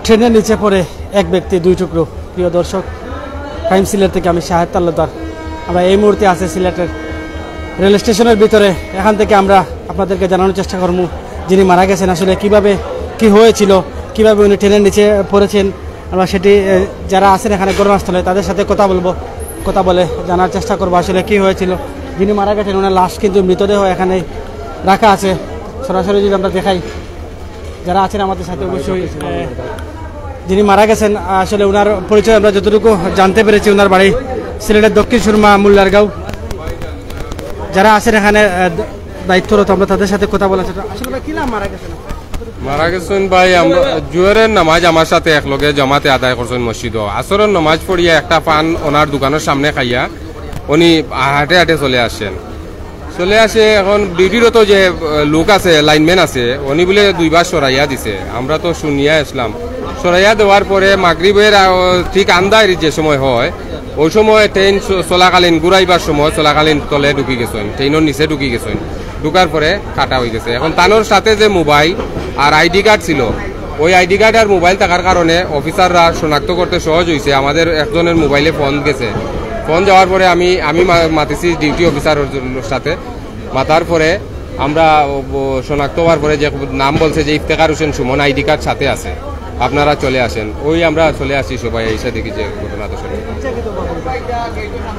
ট্রেনের নিচে পড়ে এক ব্যক্তি দুই টুকরো। প্রিয় দর্শক, টাইম সিলেট থেকে আমি শাহেদ তালুকদার। আমরা এই মুহূর্তে আছি সিলেটের রেল স্টেশনের ভিতরে। এখান থেকে আমরা আপনাদেরকে জানানোর চেষ্টা করব যিনি মারা গেছেন আসলে কিভাবে কি হয়েছিল, কিভাবে উনি ট্রেনের নিচে পড়েছেন। আমরা সেটি যারা আছেন এখানে ঘটনাস্থলে তাদের সাথে কথা বলে জানার চেষ্টা করবো আসলে কি হয়েছিল। যিনি মারা গেছেন ওনার লাশ কিন্তু মৃতদেহ এখানে রাখা আছে। সরাসরি যদি আমরা দেখাই, যারা আছেন আমাদের সাথে অবশ্যই যিনি মারা গেছেন আসলে ওনার পরিচয় আমরা যতটুকু জানতে পেরেছি, ওনার বাড়ি সিলেটের দক্ষিণ সুরমা মুল্লারগাঁও। যারা আছেন এখানে দায়িত্বরত আমরা তাদের সাথে কথা বলা। আসলে ভাই কি নাম মারা গেছেন? ভাই আমরা জুয়ারের নামাজ আমার সাথে একলগে জমাতে আদায় করছেন মসজিদ। আসরের নামাজ পড়িয়া একটা পান ওনার দোকানের সামনে খাইয়া উনি হাঁটে হাঁটে চলে আসে। এখন ডিউটিরত যে লোক আছে, লাইনম্যান আছে, উনি বলে দুইবার সরাইয়া দিছে। আমরা তো শুনিয়া আসলাম। সরাইয়া দেওয়ার পরে মাগরিবের ঠিক আন্দার যে সময় হয় ওই সময় ট্রেন চলাকালীন ঘুরাইবার সময় চলাকালীন তলে ঢুকি গেছেন, ট্রেনের নিচে ঢুকি গেছেন। ঢুকার পরে কাটা হয়ে গেছে। এখন তানোর সাথে যে মোবাইল আর আইডি কার্ড ছিল, ওই আইডি কার্ড আর মোবাইল থাকার কারণে অফিসাররা শনাক্ত করতে সহজ হয়েছে। আমাদের একজনের মোবাইলে ফোন গেছে। ফোন যাওয়ার পরে আমি মাতিছি ডিউটি অফিসারের সাথে। মাতার পরে আমরা শনাক্ত হওয়ার পরে যে নাম বলছে যে ইফতেখার হোসেন সুমন, আইডি কার্ড সাথে আছে, আপনারা চলে আসেন। ওই আমরা চলে আসি সবাই এসে দেখি যে ঘটনা তো সঠিক।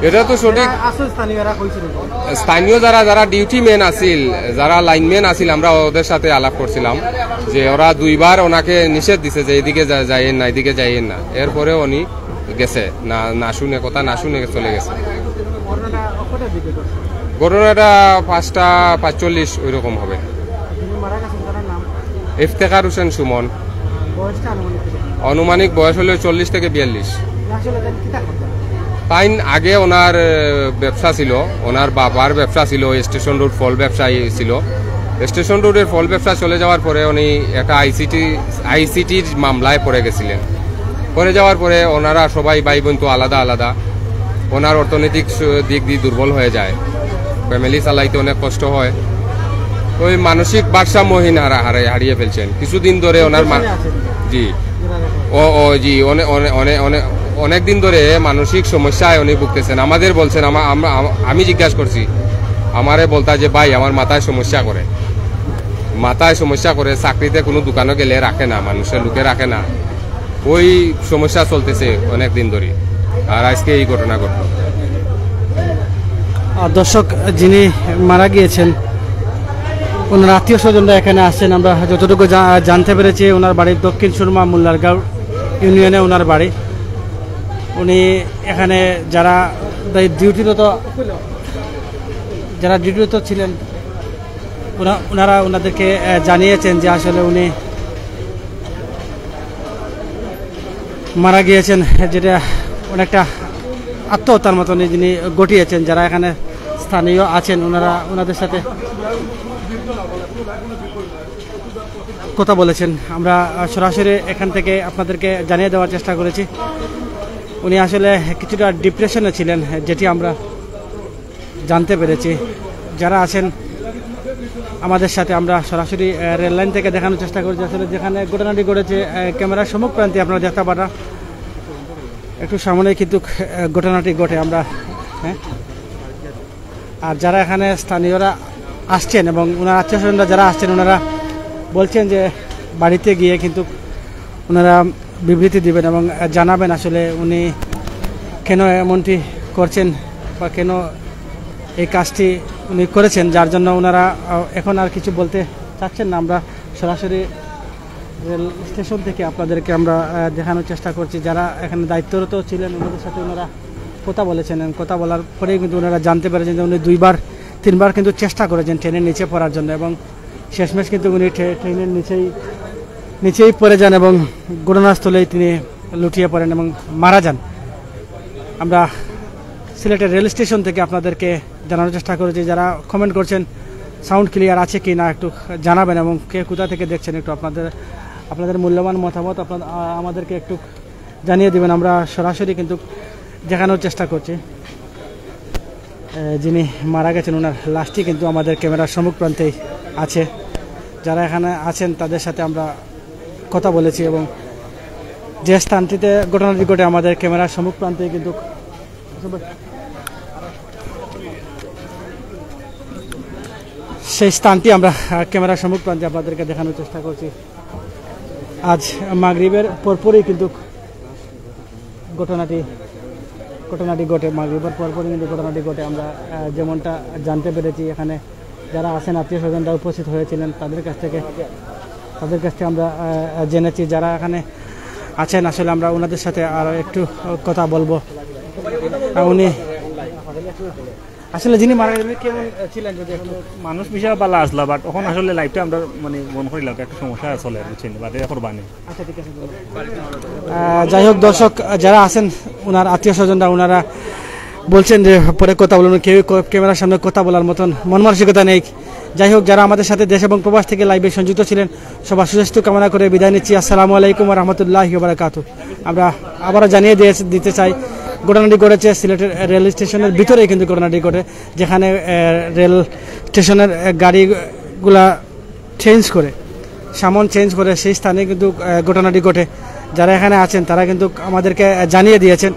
এটা তো সঠিক। স্থানীয় যারা ডিউটি ম্যান আসিল, যারা লাইনম্যান আসিল, আমরা ওদের সাথে আলাপ করছিলাম যে ওরা দুইবার ওনাকে নিষেধ দিছে যে এদিকে যাইয়েন না, এদিকে যাইয়েন না। এরপরে উনি গেছে, না শুনে কথা না শুনে চলে গেছে। ঘটনাটা 5:45 ওই রকম হবে। ইফতেখার হোসেন সুমন, আনুমানিক বয়স হলো 40 থেকে 42। তাই আগে ওনার ব্যবসা ছিল, ওনার বাবার ব্যবসা ছিল, স্টেশন রোড ফল ব্যবসায়ী ছিল। স্টেশন রোডের ফল ব্যবসা চলে যাওয়ার পরে উনি একটা আইসিটির মামলায় পড়ে গেছিলেন। পড়ে যাওয়ার পরে ওনারা সবাই ভাই বোন তো আলাদা আলাদা। ওনার অর্থনৈতিক দিক দিয়ে দুর্বল হয়ে যায়, ফ্যামিলি চালাইতে অনেক কষ্ট হয়। ওই মানসিক ভারসাম্যহীন হারিয়ে ফেলছেন কিছুদিন ধরে ওনার অনেক দিন ধরে মানসিক সমস্যায় উনি ভুগতেছেন। আমাদের বলছেন, আমি জিজ্ঞাসা করছি, আমারে বলতা যে ভাই আমার মাথায় সমস্যা করে, চাকরিতে কোনো দোকানে গেলে রাখে না, মানুষের লোকে রাখে না। ওই সমস্যা চলতেছে অনেক দিন ধরে, আর আজকে এই ঘটনা ঘটল। দর্শক, যিনি মারা গিয়েছেন ওনার আত্মীয় স্বজনরা এখানে আসছেন। আমরা যতটুকু জানতে পেরেছি ওনার বাড়ি দক্ষিণ সুরমা মুল্লারগাঁও ইউনিয়নে ওনার বাড়ি। উনি এখানে যারা ডিউটিরত ছিলেন ওনারা ওনাদেরকে জানিয়েছেন যে আসলে উনি মারা গিয়েছেন, যেটা অনেকটা আত্মহত্যার মতন যিনি ঘটিয়েছেন। যারা এখানে স্থানীয় আছেন ওনাদের সাথে কথা বলেছেন। আমরা সরাসরি এখান থেকে আপনাদেরকে জানিয়ে দেওয়ার চেষ্টা করেছি। উনি আসলে কিছুটা ডিপ্রেশনে ছিলেন, যেটি আমরা জানতে পেরেছি। যারা আছেন আমাদের সাথে আমরা সরাসরি রেল লাইন থেকে দেখানোর চেষ্টা করছি আসলে যেখানে ঘটনাটি ঘটেছে। ক্যামেরার সম্মুখ প্রান্তে আপনারা দেখতে পারা একটু সামনে কিন্তু ঘটনাটি ঘটে। আমরা আর যারা এখানে স্থানীয়রা আসছেন এবং ওনার আত্মীয় স্বজনরা যারা আসছেন ওনারা বলছেন যে বাড়িতে গিয়ে কিন্তু ওনারা বিবৃতি দিবেন এবং জানাবেন আসলে উনি কেন এমনটি করছেন বা কেন এই কাজটি উনি করেছেন, যার জন্য ওনারা এখন আর কিছু বলতে চাচ্ছেন না। আমরা সরাসরি রেল স্টেশন থেকে আপনাদেরকে আমরা দেখানোর চেষ্টা করছি। যারা এখানে দায়িত্বরত ছিলেন ওনাদের সাথে ওনারা কথা বলেছেন। কথা বলার পরেই কিন্তু ওনারা জানতে পেরেছেন যে উনি 2-3বার কিন্তু চেষ্টা করেছেন ট্রেনের নিচে পড়ার জন্য এবং শেষমেশ কিন্তু উনি ট্রেনের নিচেই পড়ে যান এবং ঘটনাস্থলেই তিনি লুটিয়ে পড়েন এবং মারা যান। আমরা সিলেটের রেল স্টেশন থেকে আপনাদেরকে জানানোর চেষ্টা করেছি। যারা কমেন্ট করছেন সাউন্ড ক্লিয়ার আছে কি না একটু জানাবেন এবং কে কোথা থেকে দেখছেন একটু আপনাদের মূল্যবান মতামত আমাদেরকে একটু জানিয়ে দিবেন। আমরা সরাসরি কিন্তু দেখানোর চেষ্টা করছি। যিনি মারা গেছেন ওনার লাশটি কিন্তু আমাদের ক্যামেরার সম্মুখ প্রান্তেই আছে। যারা এখানে আছেন তাদের সাথে আমরা কথা বলেছি এবং যে স্থানটিতে ঘটনাটি ঘটে আমাদের ক্যামেরার সম্মুখ প্রান্তে কিন্তু সেই স্থানটি আমরা ক্যামেরার সম্মুখ প্রান্তে আপনাদেরকে দেখানোর চেষ্টা করছি। আজ মাগরিবের পরপরই কিন্তু ঘটনাটি ঘটে, মাগরিবের পরপরই কিন্তু ঘটনাটি ঘটে। আমরা যেমনটা জানতে পেরেছি, এখানে যারা আছেন আত্মীয় স্বজনরা উপস্থিত হয়েছিলেন, তাদের কাছ থেকে আমরা জেনেছি যারা এখানে আছেন। আসলে আমরা ওনাদের সাথে আরও একটু কথা বলবো। উনি আসলে যিনি মারা গেলেন কেমন ছিলেন, যদি একটু মানুষ বিশাল পালা আসলা, বাট তখন আসলে লাইফটা আমরা মানে মনে করিলাম একটা সমস্যা চলে বুঝছেন, বাদে করবানি। আচ্ছা ঠিক আছে। যাই হোক দর্শক যারা আছেন ওনার আত্মীয় স্বজনরা, ওনারা বলছেন যে পরে কথা বলুন, কেউ ক্যামেরার সামনে কথা বলার মতন মন মানসিকতা নেই। যাই হোক, যারা আমাদের সাথে দেশ এবং প্রবাস থেকে লাইভে সংযুক্ত ছিলেন, সবার সুস্বাস্থ্য কামনা করে বিদায় নিচ্ছি। আসসালামু আলাইকুম ওয়া রাহমাতুল্লাহি ওয়া বারাকাতুহু। আমরা আবারও জানিয়ে দিতে চাই, ঘটনাটি ঘটেছে সিলেটের রেল স্টেশনের ভিতরেই কিন্তু ঘটনাটি ঘটে, যেখানে রেল স্টেশনের গাড়িগুলা সামন চেঞ্জ করে সেই স্থানে কিন্তু ঘটনাটি ঘটে। যারা এখানে আছেন তারা কিন্তু আমাদেরকে জানিয়ে দিয়েছেন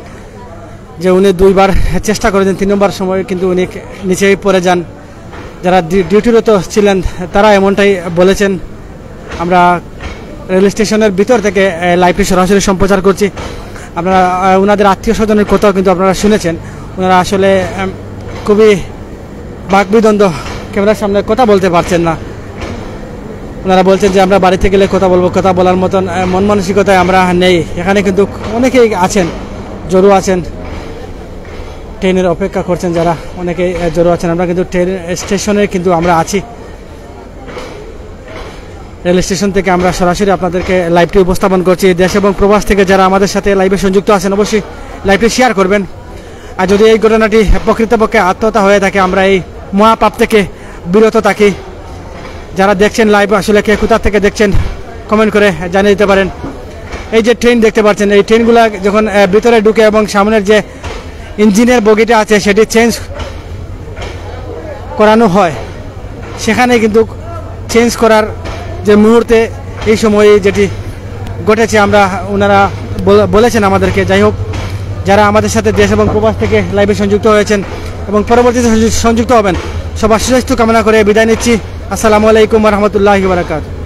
যে উনি 2বার চেষ্টা করেছেন, 3 নম্বর সময় কিন্তু উনি নিচেই পড়ে যান। যারা ডিউটিরত ছিলেন তারা এমনটাই বলেছেন। আমরা রেল স্টেশনের ভিতর থেকে লাইভটি সরাসরি সম্প্রচার করছি। আপনারা ওনাদের আত্মীয় স্বজনের কথাও কিন্তু আপনারা শুনেছেন। ওনারা আসলে খুবই বাকবিদ্বন্দ্ব, ক্যামেরার সামনে কথা বলতে পারছেন না। ওনারা বলছেন যে আমরা বাড়িতে গেলে কথা বলবো, কথা বলার মতন মন মানসিকতায় আমরা নেই। এখানে কিন্তু অনেকেই আছেন, জড়ো আছেন, ট্রেনের অপেক্ষা করছেন, যারা অনেকেই জড়ো আছেন। আমরা কিন্তু ট্রেন স্টেশনে কিন্তু আমরা আছি, রেল স্টেশন থেকে আমরা সরাসরি আপনাদেরকে লাইভটি উপস্থাপন করছি। দেশ এবং প্রবাস থেকে যারা আমাদের সাথে লাইভে সংযুক্ত আছেন, অবশ্যই লাইভটি শেয়ার করবেন। আর যদি এই ঘটনাটি প্রকৃতপক্ষে আত্মহত্যা হয়ে থাকে, আমরা এই মহাপাপ থেকে বিরত থাকি। যারা দেখছেন লাইভ, আসলে কে কোথা থেকে দেখছেন কমেন্ট করে জানিয়ে দিতে পারেন। এই যে ট্রেন দেখতে পাচ্ছেন, এই ট্রেনগুলো যখন ভিতরে ঢুকে এবং সামনের যে ইঞ্জিনের বগিটা আছে সেটি চেঞ্জ করানো হয়, সেখানে কিন্তু চেঞ্জ করার যে মুহূর্তে এই সময়ে যেটি ঘটেছে আমরা ওনারা বলেছেন আমাদেরকে। যাই হোক, যারা আমাদের সাথে দেশ এবং প্রবাস থেকে লাইভে সংযুক্ত হয়েছেন এবং পরবর্তীতে সংযুক্ত হবেন, সবার সুস্বাস্থ্য কামনা করে বিদায় নিচ্ছি। আসসালামু আলাইকুম ওয়া রাহমাতুল্লাহি ওয়া বারাকাতুহু।